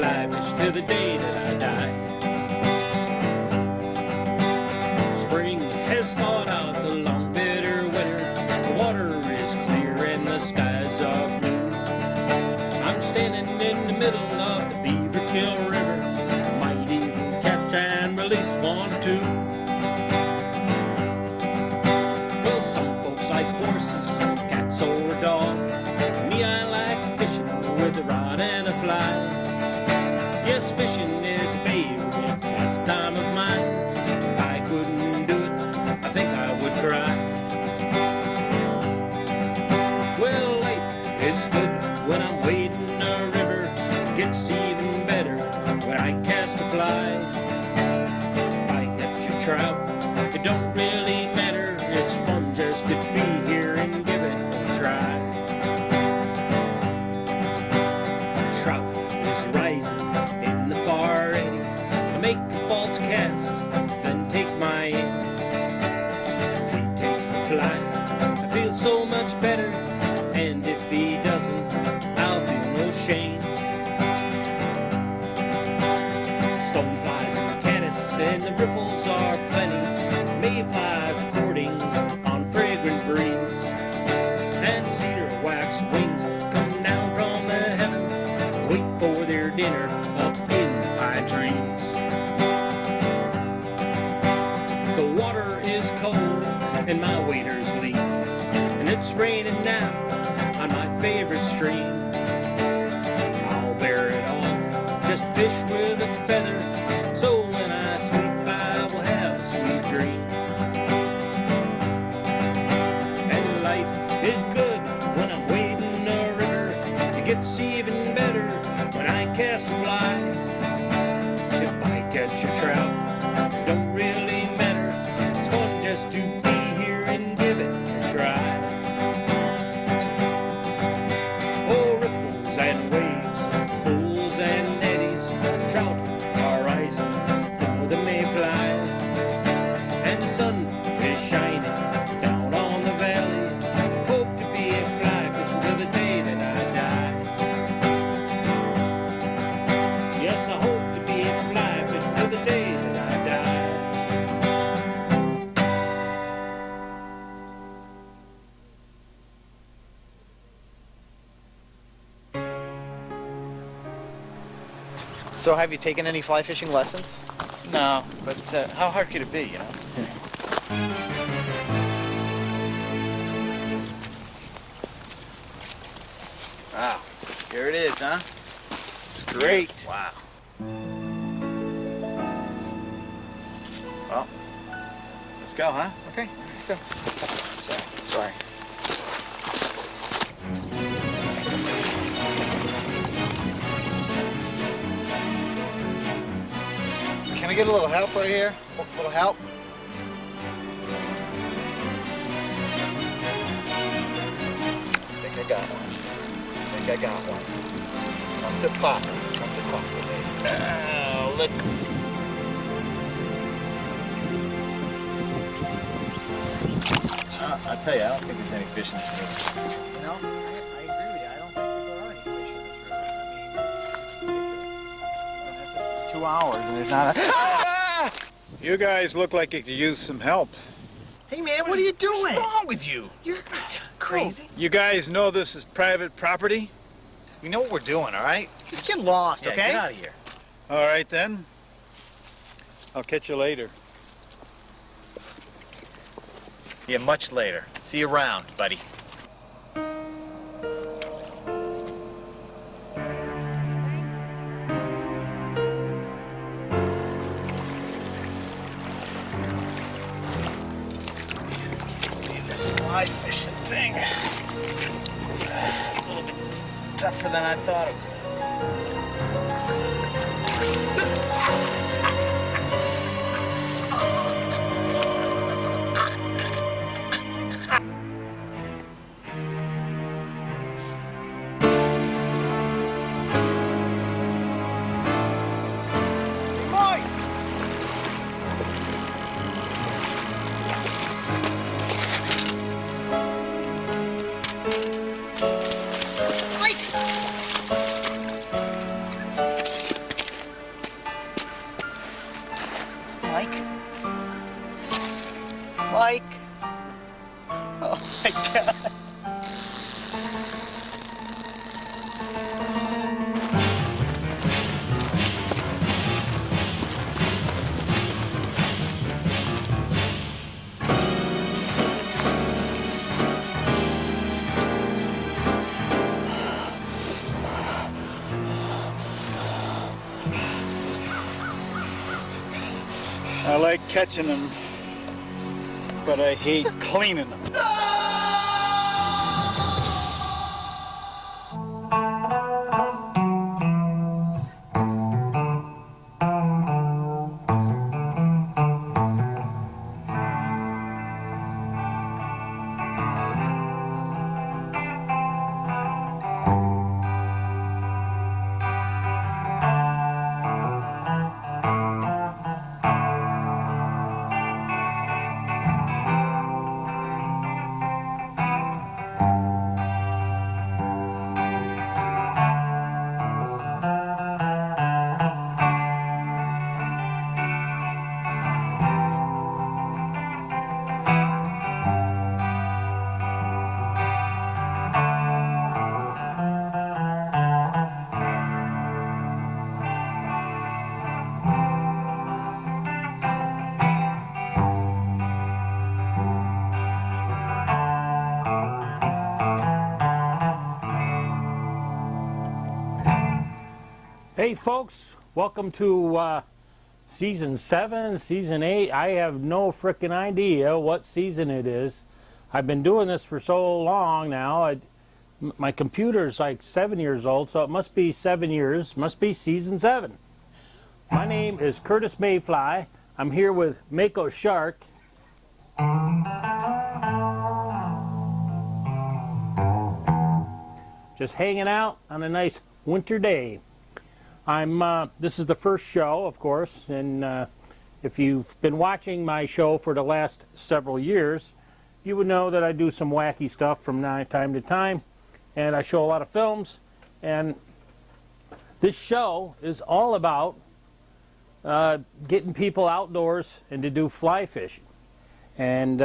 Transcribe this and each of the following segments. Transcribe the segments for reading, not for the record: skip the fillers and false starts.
fly fish till the day that I die. Spring has thawed out the long bitter winter. The water is clear and the skies are blue. I'm standing in the middle of the Beaver Kill River. Might even capture and release one or two. Well, some folks like horses, cats or a dog. Me, I like fishing with a rod and a fly. Yes, fishing is a favorite pastime of mine. If I couldn't do it, I think I would cry. Well, life is good when I'm wading a river. It gets even better when I cast a fly. If I catch a trout, it don't really matter. It's fun just to be here and give it a try. Trout is rising in the far eddy. I make a false cast, then take my aim. If he takes the fly, I feel so much better. And if he doesn't, I'll feel no shame. Stoneflies and caddis and the riffles are plenty. Mayflies courting on fragrant breeze. And cedar wax wings come down from the heaven, wait for their dinner up in the pine trees. The water is cold and my waders leak, and it's raining now on my favorite stream. I'll bear it all, just fish with a feather, so when I sleep I will have a sweet dream. And life is good when I'm wading a river. It gets even better when I cast a fly. If I catch a trout, it don't really matter. It's fun just to be here and give it a try. Oh, ripples and waves, pools and eddies, trout are rising for the mayfly. And the sun is shining down on the valley. Hope to be a fly fishing till the day that I die. Yes, I hope to be a fly fishing till the day that I die. So have you taken any fly fishing lessons? No, but how hard could it be, you know? Wow, here it is, huh? It's great. Wow. Well, let's go, huh? Okay, let's go. Sorry. Can I get a little help right here? A little help? I think I got one. Come to Papa. Look. I'll tell you, I don't think there's any fish in this river. You know, I agree with you. I don't think there are any fish in this river. I mean, it's ridiculous. 2 hours and there's not a... You guys look like you could use some help. Hey man, what are you doing? What's wrong with you? You're crazy. You guys know this is private property? We know what we're doing, all right? Just get lost, Yeah, okay? get out of here. All right then. I'll catch you later. Yeah, much later. See you around, buddy. This fly fishing thing. A little bit tougher than I thought it was. I like catching them, but I hate cleaning them. Hey folks, welcome to season 7, season 8. I have no frickin' idea what season it is. I've been doing this for so long now. My computer's like 7 years old, so it must be 7 years. Must be season 7. My name is Curtis Mayfly. I'm here with Mako Shark. Just hanging out on a nice winter day. This is the first show, of course, and if you've been watching my show for the last several years, you would know that I do some wacky stuff from time to time, and I show a lot of films, and this show is all about getting people outdoors and to do fly fishing. And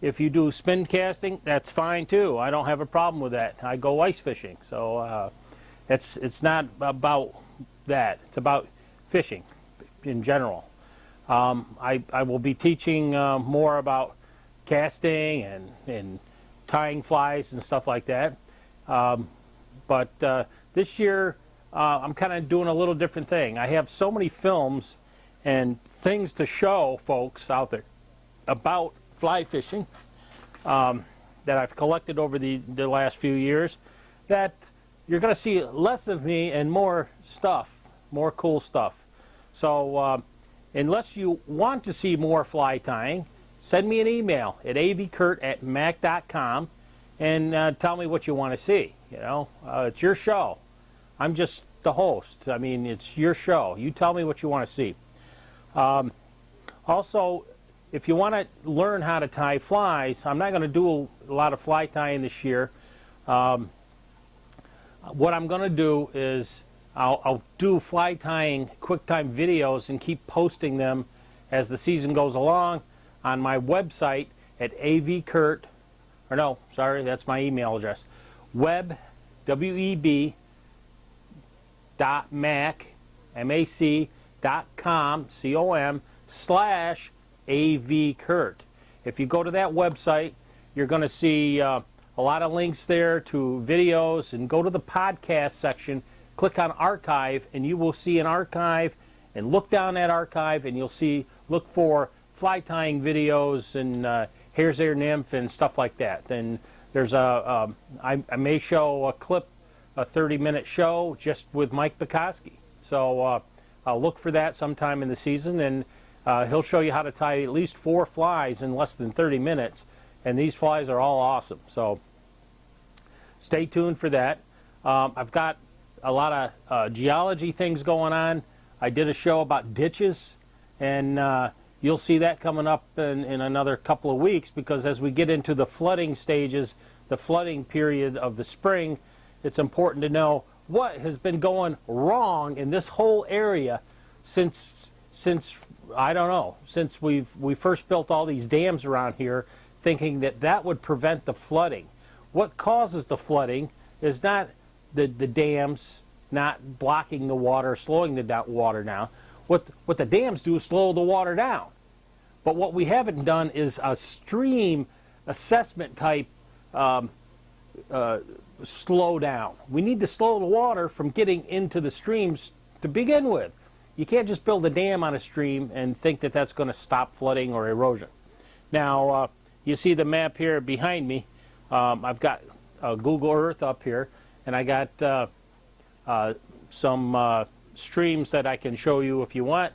if you do spin casting, that's fine too. I don't have a problem with that. I go ice fishing, so it's not about that. It's about fishing in general. I will be teaching more about casting and tying flies and stuff like that. But this year I'm kind of doing a little different thing. I have so many films and things to show folks out there about fly fishing that I've collected over the last few years that you're going to see less of me and more stuff, more cool stuff. So unless you want to see more fly tying, send me an email at avcurt@mac.com and tell me what you want to see. You know, it's your show. I'm just the host. I mean, it's your show. You tell me what you want to see. Also, if you want to learn how to tie flies, I'm not going to do a lot of fly tying this year. What I'm going to do is I'll do fly tying quick time videos and keep posting them as the season goes along on my website at avcurt, or no, sorry, that's my email address, web.mac.com/avcurt. If you go to that website, you're going to see a lot of links there to videos, and go to the podcast section, click on archive, and you will see an archive, and look down that archive and you'll look for fly tying videos and hare's ear nymph and stuff like that. Then there's I may show a clip, a 30-minute show just with Mike Bukowski. So I'll look for that sometime in the season, and he'll show you how to tie at least 4 flies in less than 30 minutes. And these flies are all awesome. So stay tuned for that. I've got a lot of geology things going on. I did a show about ditches, and you'll see that coming up in another couple of weeks, because as we get into the flooding stages, the flooding period of the spring, it's important to know what has been going wrong in this whole area since I don't know, since we first built all these dams around here, thinking that would prevent the flooding. What causes the flooding is not the dams not blocking the water, slowing the water down. What the dams do is slow the water down. But what we haven't done is a stream assessment type slow down. We need to slow the water from getting into the streams to begin with. you can't just build a dam on a stream and think that that's going to stop flooding or erosion. Now, you see the map here behind me. I've got Google Earth up here, and I got some streams that I can show you if you want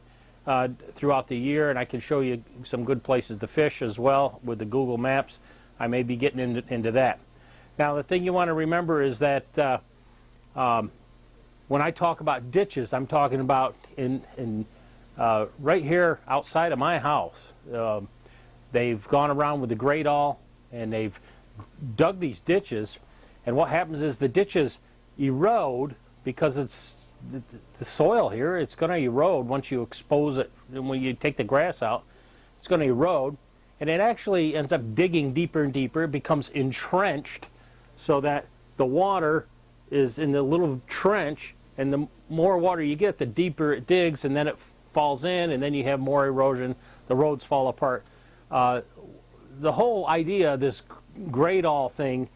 throughout the year, and I can show you some good places to fish as well with the Google Maps. I may be getting into that. Now, the thing you want to remember is that when I talk about ditches, I'm talking about right here outside of my house. They've gone around with the great awl and they've dug these ditches, and what happens is the ditches erode because it's the soil here. It's going to erode once you expose it, and when you take the grass out, it's going to erode, and it actually ends up digging deeper and deeper. It becomes entrenched so that the water is in the little trench, and the more water you get, the deeper it digs, and then it falls in, and then you have more erosion. The roads fall apart. The whole idea of this great awl thing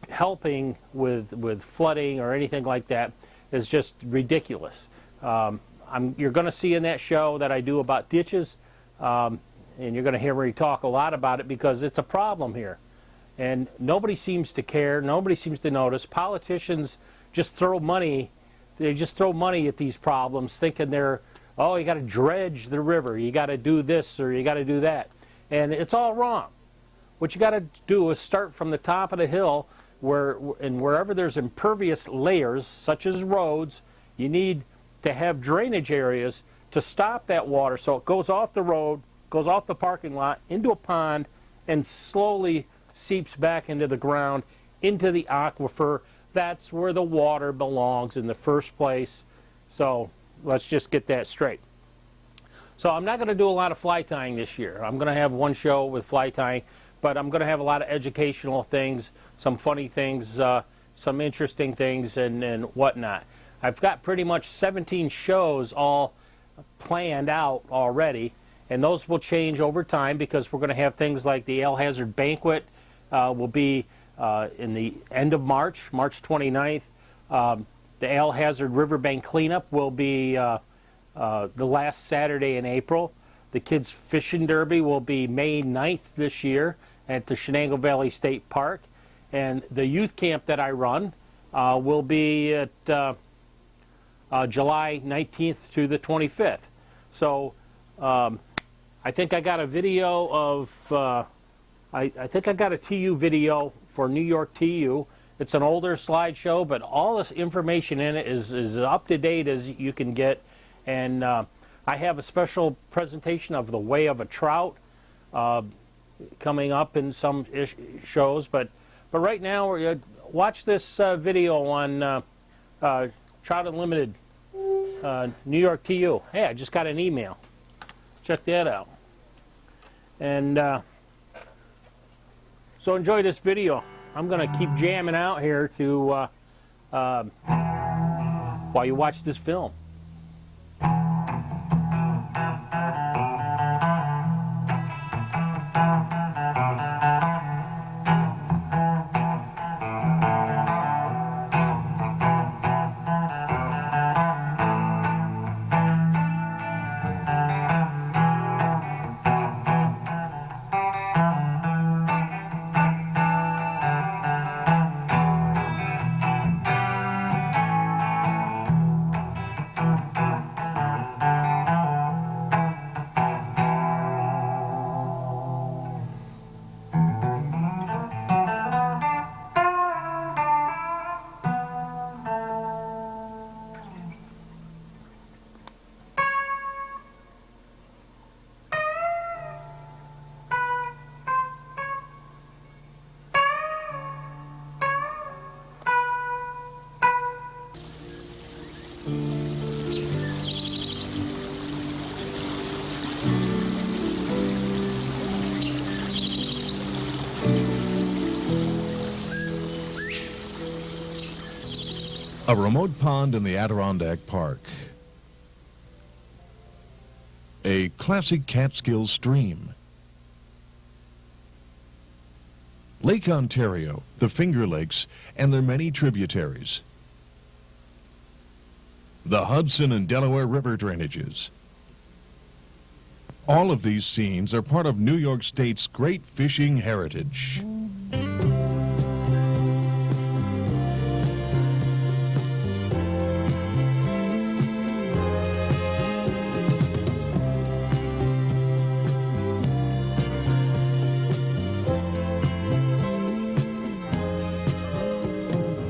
helping with flooding or anything like that is just ridiculous. You're going to see in that show that I do about ditches, and you're going to hear me talk a lot about it because it's a problem here. And nobody seems to care. Nobody seems to notice. Politicians just throw money. They just throw money at these problems, thinking oh, you got to dredge the river. You got to do this or you got to do that. And it's all wrong. What you got to do is start from the top of the hill, and wherever there's impervious layers, such as roads, you need to have drainage areas to stop that water so it goes off the road, goes off the parking lot, into a pond, and slowly seeps back into the ground, into the aquifer. That's where the water belongs in the first place. So let's just get that straight. So I'm not going to do a lot of fly tying this year. I'm going to have one show with fly tying, but I'm going to have a lot of educational things, some funny things, some interesting things, and whatnot. I've got pretty much 17 shows all planned out already, and those will change over time because we're going to have things like the Ale Hazard Banquet will be in the end of March, March 29th. The Ale Hazard Riverbank Cleanup will be the last Saturday in April. The Kids Fishing Derby will be May 9th this year at the Shenango Valley State Park. And the youth camp that I run will be at July 19th through the 25th. So I think I got a video of, I think I got a TU video for New York TU. It's an older slideshow, but all this information in it is up to date as you can get. And I have a special presentation of the Way of a Trout coming up in some shows. But right now, watch this video on Trout Unlimited, New York TU. Hey, I just got an email. Check that out. And so enjoy this video. I'm going to keep jamming out here to while you watch this film. A remote pond in the Adirondack Park. A classic Catskill stream. Lake Ontario, the Finger Lakes, and their many tributaries. the Hudson and Delaware River drainages. All of these scenes are part of New York State's great fishing heritage.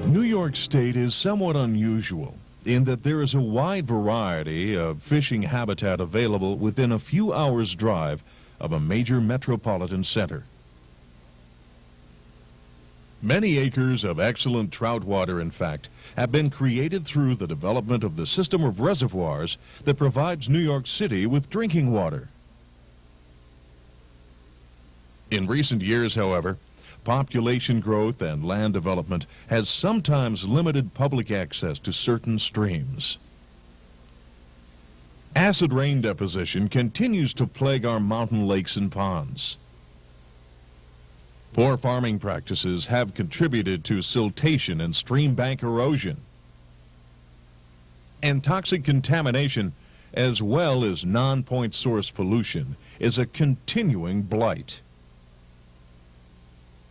New York State is somewhat unusual in that there is a wide variety of fishing habitat available within a few hours' drive of a major metropolitan center. Many acres of excellent trout water, in fact, have been created through the development of the system of reservoirs that provides New York City with drinking water. In recent years, however, population growth and land development has sometimes limited public access to certain streams. Acid rain deposition continues to plague our mountain lakes and ponds. Poor farming practices have contributed to siltation and stream bank erosion. And toxic contamination, as well as non-point source pollution, is a continuing blight.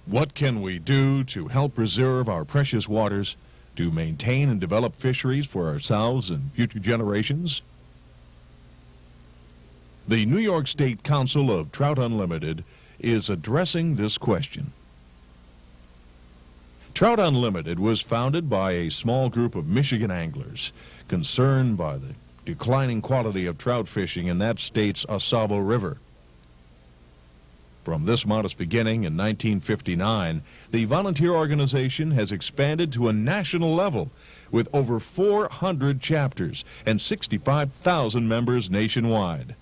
What can we do to help preserve our precious waters, to maintain and develop fisheries for ourselves and future generations? The New York State Council of Trout Unlimited is addressing this question. Trout Unlimited was founded by a small group of Michigan anglers concerned by the declining quality of trout fishing in that state's Osable River. From this modest beginning in 1959, the volunteer organization has expanded to a national level with over 400 chapters and 65,000 members nationwide.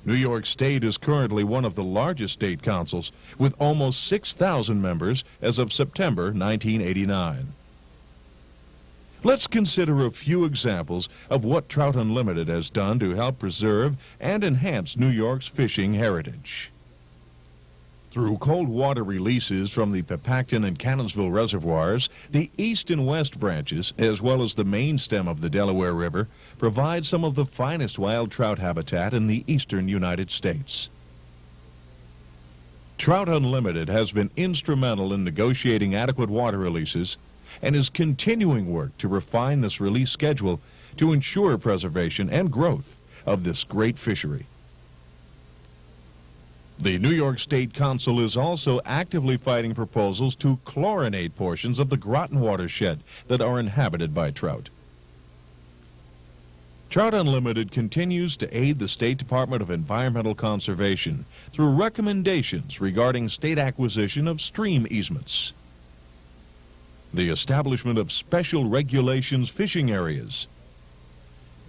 New York State is currently one of the largest state councils with almost 6,000 members as of September 1989. Let's consider a few examples of what Trout Unlimited has done to help preserve and enhance New York's fishing heritage. Through cold water releases from the Pepacton and Cannonsville reservoirs, the east and west branches, as well as the main stem of the Delaware River, provide some of the finest wild trout habitat in the eastern United States. Trout Unlimited has been instrumental in negotiating adequate water releases and is continuing work to refine this release schedule to ensure preservation and growth of this great fishery. The New York State Council is also actively fighting proposals to chlorinate portions of the Groton watershed that are inhabited by trout. Trout Unlimited continues to aid the State Department of Environmental Conservation through recommendations regarding state acquisition of stream easements, the establishment of special regulations fishing areas,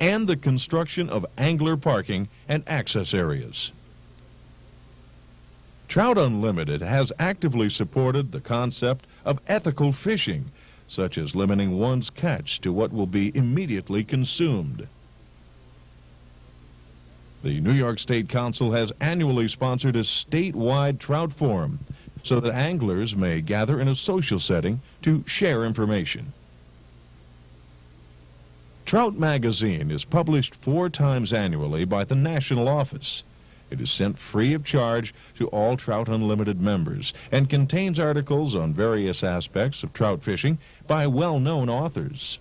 and the construction of angler parking and access areas. Trout Unlimited has actively supported the concept of ethical fishing, such as limiting one's catch to what will be immediately consumed. The New York State Council has annually sponsored a statewide trout forum so that anglers may gather in a social setting to share information. Trout Magazine is published 4 times annually by the national office. It is sent free of charge to all Trout Unlimited members and contains articles on various aspects of trout fishing by well-known authors.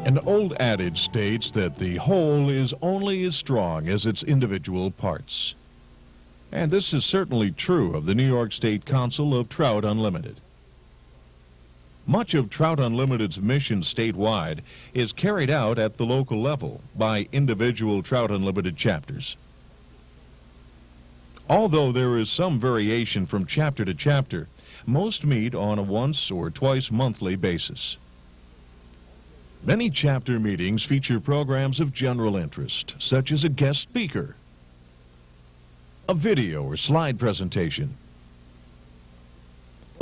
An old adage states that the whole is only as strong as its individual parts. And this is certainly true of the New York State Council of Trout Unlimited. Much of Trout Unlimited's mission statewide is carried out at the local level by individual Trout Unlimited chapters. Although there is some variation from chapter to chapter, most meet on a once or twice monthly basis. Many chapter meetings feature programs of general interest, such as a guest speaker, a video or slide presentation,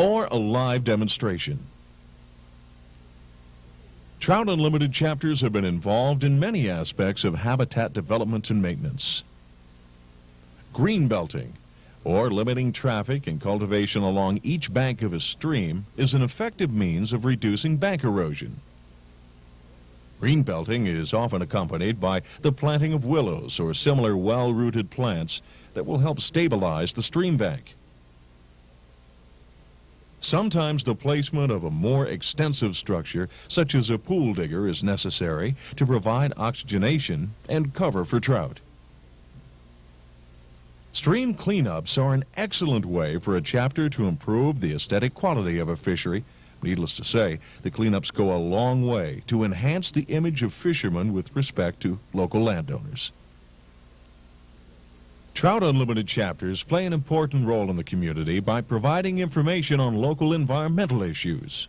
or a live demonstration. Trout Unlimited chapters have been involved in many aspects of habitat development and maintenance. Green belting, or limiting traffic and cultivation along each bank of a stream, is an effective means of reducing bank erosion. Green belting is often accompanied by the planting of willows or similar well-rooted plants that will help stabilize the stream bank. Sometimes the placement of a more extensive structure, such as a pool digger, is necessary to provide oxygenation and cover for trout. Stream cleanups are an excellent way for a chapter to improve the aesthetic quality of a fishery. Needless to say, the cleanups go a long way to enhance the image of fishermen with respect to local landowners. Trout Unlimited chapters play an important role in the community by providing information on local environmental issues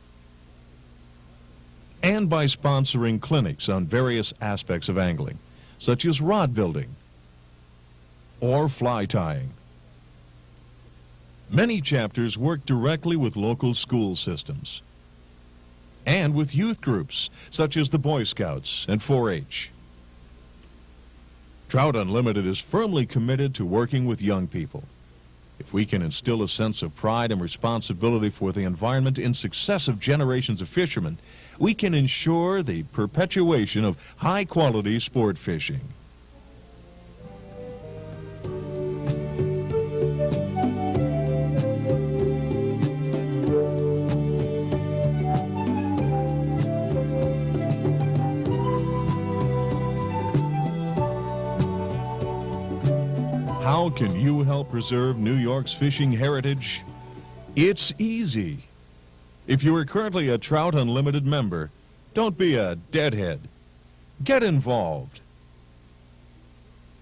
and by sponsoring clinics on various aspects of angling, such as rod building or fly tying. Many chapters work directly with local school systems and with youth groups, such as the Boy Scouts and 4-H. Trout Unlimited is firmly committed to working with young people. If we can instill a sense of pride and responsibility for the environment in successive generations of fishermen, we can ensure the perpetuation of high-quality sport fishing. How can you help preserve New York's fishing heritage? It's easy. If you are currently a Trout Unlimited member, don't be a deadhead. Get involved.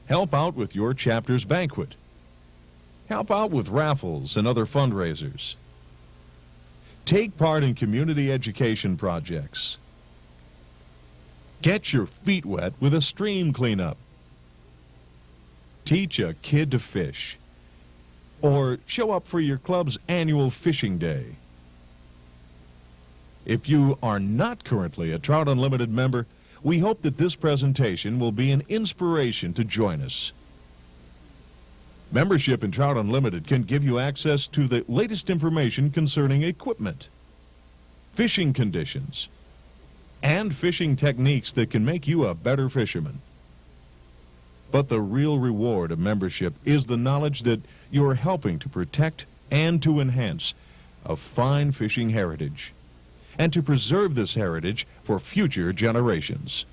Help out with your chapter's banquet. Help out with raffles and other fundraisers. Take part in community education projects. Get your feet wet with a stream cleanup. Teach a kid to fish, or show up for your club's annual fishing day. If you are not currently a Trout Unlimited member, we hope that this presentation will be an inspiration to join us. Membership in Trout Unlimited can give you access to the latest information concerning equipment, fishing conditions, and fishing techniques that can make you a better fisherman. But the real reward of membership is the knowledge that you're helping to protect and to enhance a fine fishing heritage, and to preserve this heritage for future generations.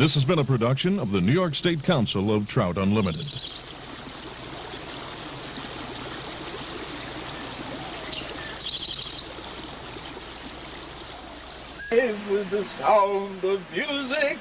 This has been a production of the New York State Council of Trout Unlimited. With the sound of music.